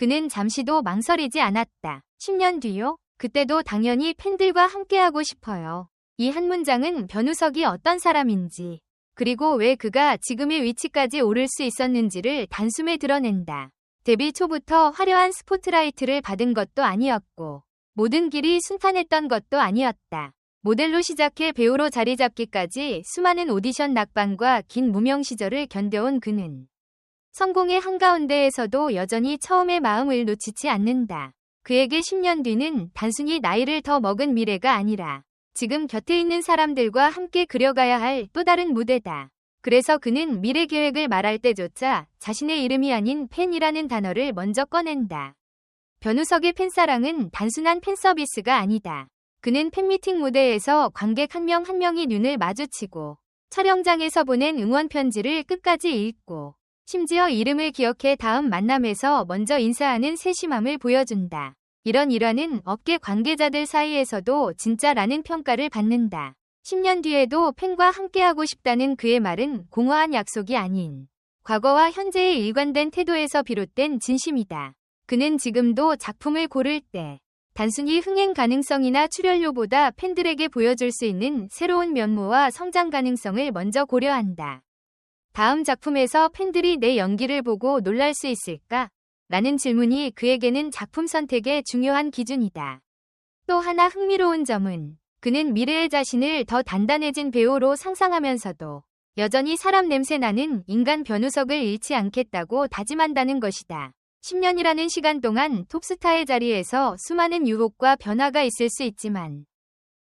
그는 잠시도 망설이지 않았다. 10년 뒤요? 그때도 당연히 팬들과 함께하고 싶어요. 이 한 문장은 변우석이 어떤 사람인지, 그리고 왜 그가 지금의 위치까지 오를 수 있었는지를 단숨에 드러낸다. 데뷔 초부터 화려한 스포트라이트를 받은 것도 아니었고, 모든 길이 순탄했던 것도 아니었다. 모델로 시작해 배우로 자리 잡기까지 수많은 오디션 낙방과 긴 무명 시절을 견뎌온 그는 성공의 한가운데에서도 여전히 처음의 마음을 놓치지 않는다. 그에게 10년 뒤는 단순히 나이를 더 먹은 미래가 아니라 지금 곁에 있는 사람들과 함께 그려가야 할 또 다른 무대다. 그래서 그는 미래 계획을 말할 때조차 자신의 이름이 아닌 팬이라는 단어를 먼저 꺼낸다. 변우석의 팬사랑은 단순한 팬서비스가 아니다. 그는 팬미팅 무대에서 관객 한 명 한 명이 눈을 마주치고 촬영장에서 보낸 응원 편지를 끝까지 읽고 심지어 이름을 기억해 다음 만남에서 먼저 인사하는 세심함을 보여준다. 이런 일화는 업계 관계자들 사이에서도 진짜라는 평가를 받는다. 10년 뒤에도 팬과 함께하고 싶다는 그의 말은 공허한 약속이 아닌 과거와 현재의 일관된 태도에서 비롯된 진심이다. 그는 지금도 작품을 고를 때 단순히 흥행 가능성이나 출연료보다 팬들에게 보여줄 수 있는 새로운 면모와 성장 가능성을 먼저 고려한다. 다음 작품에서 팬들이 내 연기를 보고 놀랄 수 있을까? 라는 질문이 그에게는 작품 선택의 중요한 기준이다. 또 하나 흥미로운 점은 그는 미래의 자신을 더 단단해진 배우로 상상하면서도 여전히 사람 냄새 나는 인간 변우석을 잃지 않겠다고 다짐한다는 것이다. 10년이라는 시간 동안 톱스타의 자리에서 수많은 유혹과 변화가 있을 수 있지만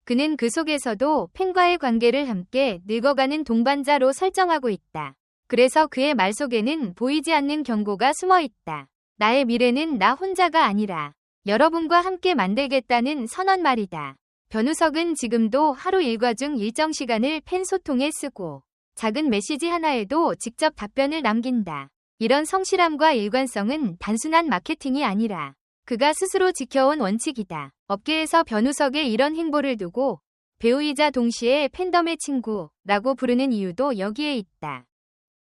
그는 그 속에서도 팬과의 관계를 함께 늙어가는 동반자로 설정하고 있다. 그래서 그의 말 속에는 보이지 않는 경고가 숨어 있다. 나의 미래는 나 혼자가 아니라 여러분과 함께 만들겠다는 선언 말이다. 변우석은 지금도 하루 일과 중 일정 시간을 팬 소통에 쓰고 작은 메시지 하나에도 직접 답변을 남긴다. 이런 성실함과 일관성은 단순한 마케팅이 아니라 그가 스스로 지켜온 원칙이다. 업계에서 변우석의 이런 행보를 두고 배우이자 동시에 팬덤의 친구라고 부르는 이유도 여기에 있다.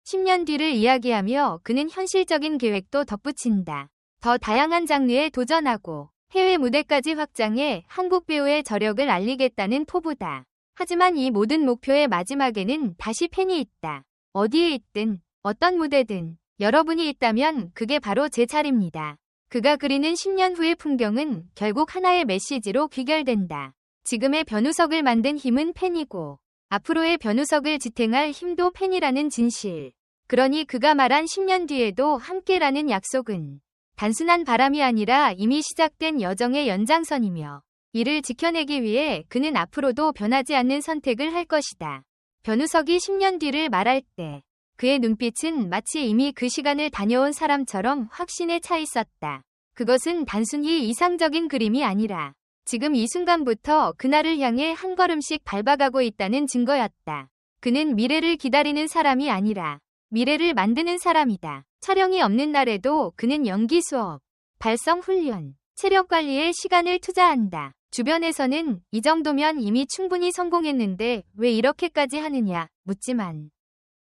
10년 뒤를 이야기하며 그는 현실적인 계획도 덧붙인다. 더 다양한 장르에 도전하고 해외 무대까지 확장해 한국 배우의 저력을 알리겠다는 포부다. 하지만 이 모든 목표의 마지막에는 다시 팬이 있다. 어디에 있든 어떤 무대든 여러분이 있다면 그게 바로 제 차례입니다. 그가 그리는 10년 후의 풍경은 결국 하나의 메시지로 귀결된다. 지금의 변우석을 만든 힘은 팬이고 앞으로의 변우석을 지탱할 힘도 팬이라는 진실. 그러니 그가 말한 10년 뒤에도 함께라는 약속은 단순한 바람이 아니라 이미 시작된 여정의 연장선이며 이를 지켜내기 위해 그는 앞으로도 변하지 않는 선택을 할 것이다. 변우석이 10년 뒤를 말할 때 그의 눈빛은 마치 이미 그 시간을 다녀온 사람처럼 확신에 차 있었다. 그것은 단순히 이상적인 그림이 아니라 지금 이 순간부터 그날을 향해 한 걸음씩 밟아가고 있다는 증거였다. 그는 미래를 기다리는 사람이 아니라 미래를 만드는 사람이다. 촬영이 없는 날에도 그는 연기 수업, 발성 훈련, 체력 관리에 시간을 투자한다. 주변에서는 이 정도면 이미 충분히 성공했는데 왜 이렇게까지 하느냐 묻지만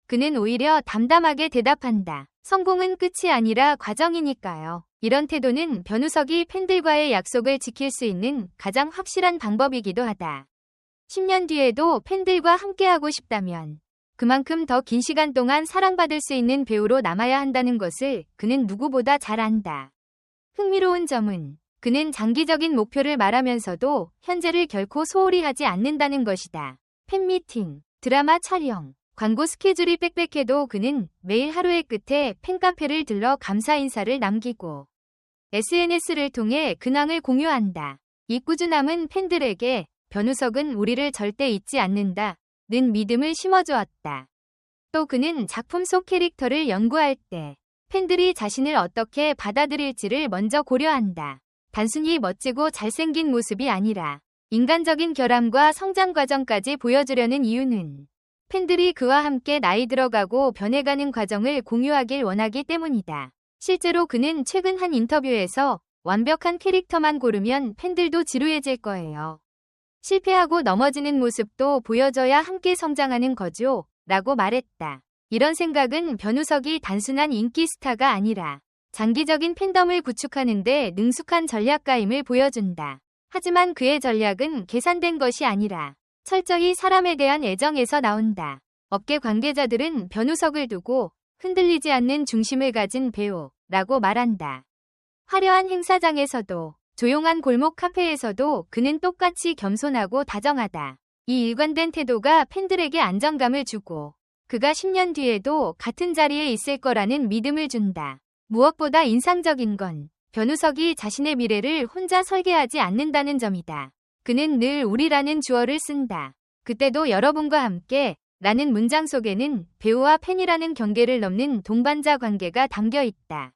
그는 오히려 담담하게 대답한다. 성공은 끝이 아니라 과정이니까요. 이런 태도는 변우석이 팬들과의 약속을 지킬 수 있는 가장 확실한 방법이기도 하다. 10년 뒤에도 팬들과 함께하고 싶다면 그만큼 더 긴 시간 동안 사랑받을 수 있는 배우로 남아야 한다는 것을 그는 누구보다 잘 안다. 흥미로운 점은 그는 장기적인 목표를 말하면서도 현재를 결코 소홀히 하지 않는다는 것이다. 팬미팅, 드라마 촬영, 광고 스케줄이 빽빽해도 그는 매일 하루의 끝에 팬카페를 들러 감사 인사를 남기고 SNS를 통해 근황을 공유한다. 이 꾸준함은 팬들에게 변우석은 우리를 절대 잊지 않는다 는 믿음을 심어주었다. 또 그는 작품 속 캐릭터를 연구할 때 팬들이 자신을 어떻게 받아들일지를 먼저 고려한다. 단순히 멋지고 잘생긴 모습이 아니라 인간적인 결함과 성장 과정까지 보여주려는 이유는 팬들이 그와 함께 나이 들어가고 변해가는 과정을 공유하길 원하기 때문이다. 실제로 그는 최근 한 인터뷰에서 완벽한 캐릭터만 고르면 팬들도 지루해질 거예요. 실패하고 넘어지는 모습도 보여줘야 함께 성장하는 거죠. 라고 말했다. 이런 생각은 변우석이 단순한 인기 스타가 아니라 장기적인 팬덤을 구축하는 데 능숙한 전략가임을 보여준다. 하지만 그의 전략은 계산된 것이 아니라 철저히 사람에 대한 애정에서 나온다. 업계 관계자들은 변우석을 두고 흔들리지 않는 중심을 가진 배우라고 말한다. 화려한 행사장에서도 조용한 골목 카페에서도 그는 똑같이 겸손하고 다정하다. 이 일관된 태도가 팬들에게 안정감을 주고 그가 10년 뒤에도 같은 자리에 있을 거라는 믿음을 준다. 무엇보다 인상적인 건 변우석이 자신의 미래를 혼자 설계하지 않는다는 점이다. 그는 늘 우리라는 주어를 쓴다. 그때도 여러분과 함께 라는 문장 속에는 배우와 팬이라는 경계를 넘는 동반자 관계가 담겨 있다.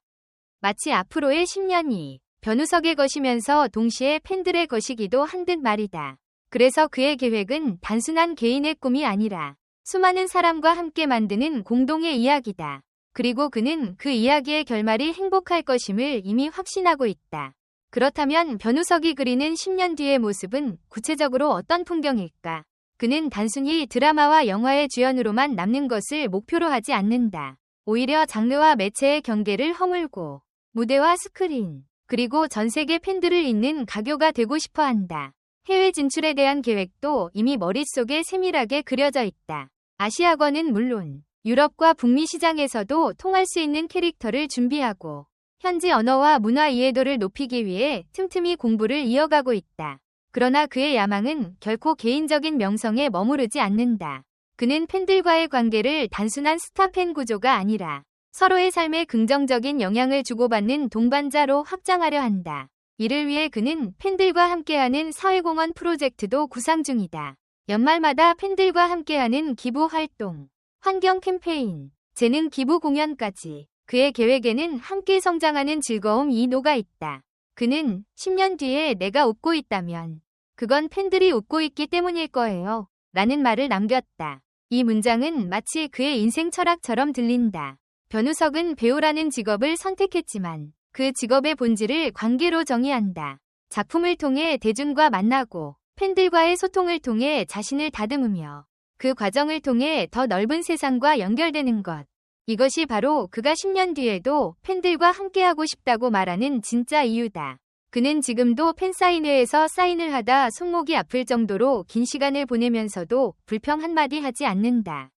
마치 앞으로의 10년이 변우석의 것이면서 동시에 팬들의 것이기도 한 듯 말이다. 그래서 그의 계획은 단순한 개인의 꿈이 아니라 수많은 사람과 함께 만드는 공동의 이야기다. 그리고 그는 그 이야기의 결말이 행복할 것임을 이미 확신하고 있다. 그렇다면 변우석이 그리는 10년 뒤의 모습은 구체적으로 어떤 풍경일까? 그는 단순히 드라마와 영화의 주연으로만 남는 것을 목표로 하지 않는다. 오히려 장르와 매체의 경계를 허물고 무대와 스크린, 그리고 전 세계 팬들을 잇는 가교가 되고 싶어 한다. 해외 진출에 대한 계획도 이미 머릿속에 세밀하게 그려져 있다. 아시아권은 물론 유럽과 북미 시장에서도 통할 수 있는 캐릭터를 준비하고 현지 언어와 문화 이해도를 높이기 위해 틈틈이 공부를 이어가고 있다. 그러나 그의 야망은 결코 개인적인 명성에 머무르지 않는다. 그는 팬들과의 관계를 단순한 스타팬 구조가 아니라 서로의 삶에 긍정적인 영향을 주고받는 동반자로 확장하려 한다. 이를 위해 그는 팬들과 함께하는 사회공헌 프로젝트도 구상 중이다. 연말마다 팬들과 함께하는 기부 활동, 환경 캠페인, 재능 기부 공연까지 그의 계획에는 함께 성장하는 즐거움이 녹아 있다. 그는 10년 뒤에 내가 웃고 있다면 그건 팬들이 웃고 있기 때문일 거예요. 라는 말을 남겼다. 이 문장은 마치 그의 인생 철학처럼 들린다. 변우석은 배우라는 직업을 선택했지만 그 직업의 본질을 관계로 정의한다. 작품을 통해 대중과 만나고 팬들과의 소통을 통해 자신을 다듬으며 그 과정을 통해 더 넓은 세상과 연결되는 것. 이것이 바로 그가 10년 뒤에도 팬들과 함께하고 싶다고 말하는 진짜 이유다. 그는 지금도 팬사인회에서 사인을 하다 손목이 아플 정도로 긴 시간을 보내면서도 불평 한마디 하지 않는다.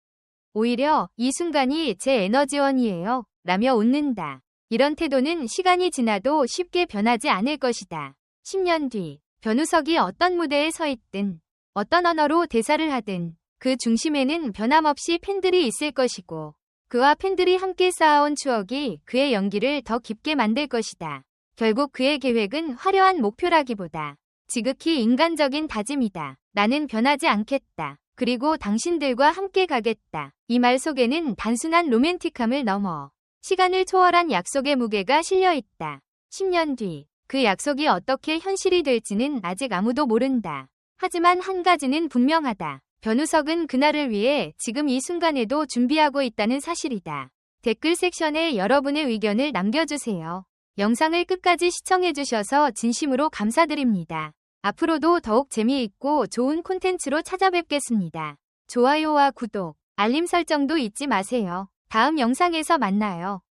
오히려 이 순간이 제 에너지원이에요. 라며 웃는다. 이런 태도는 시간이 지나도 쉽게 변하지 않을 것이다. 10년 뒤 변우석이 어떤 무대에 서 있든 어떤 언어로 대사를 하든 그 중심에는 변함없이 팬들이 있을 것이고 그와 팬들이 함께 쌓아온 추억이 그의 연기를 더 깊게 만들 것이다. 결국 그의 계획은 화려한 목표라기보다 지극히 인간적인 다짐이다. 나는 변하지 않겠다. 그리고 당신들과 함께 가겠다. 이 말 속에는 단순한 로맨틱함을 넘어 시간을 초월한 약속의 무게가 실려 있다. 10년 뒤 그 약속이 어떻게 현실이 될지는 아직 아무도 모른다. 하지만 한 가지는 분명하다. 변우석은 그날을 위해 지금 이 순간에도 준비하고 있다는 사실이다. 댓글 섹션에 여러분의 의견을 남겨주세요. 영상을 끝까지 시청해주셔서 진심으로 감사드립니다. 앞으로도 더욱 재미있고 좋은 콘텐츠로 찾아뵙겠습니다. 좋아요와 구독, 알림 설정도 잊지 마세요. 다음 영상에서 만나요.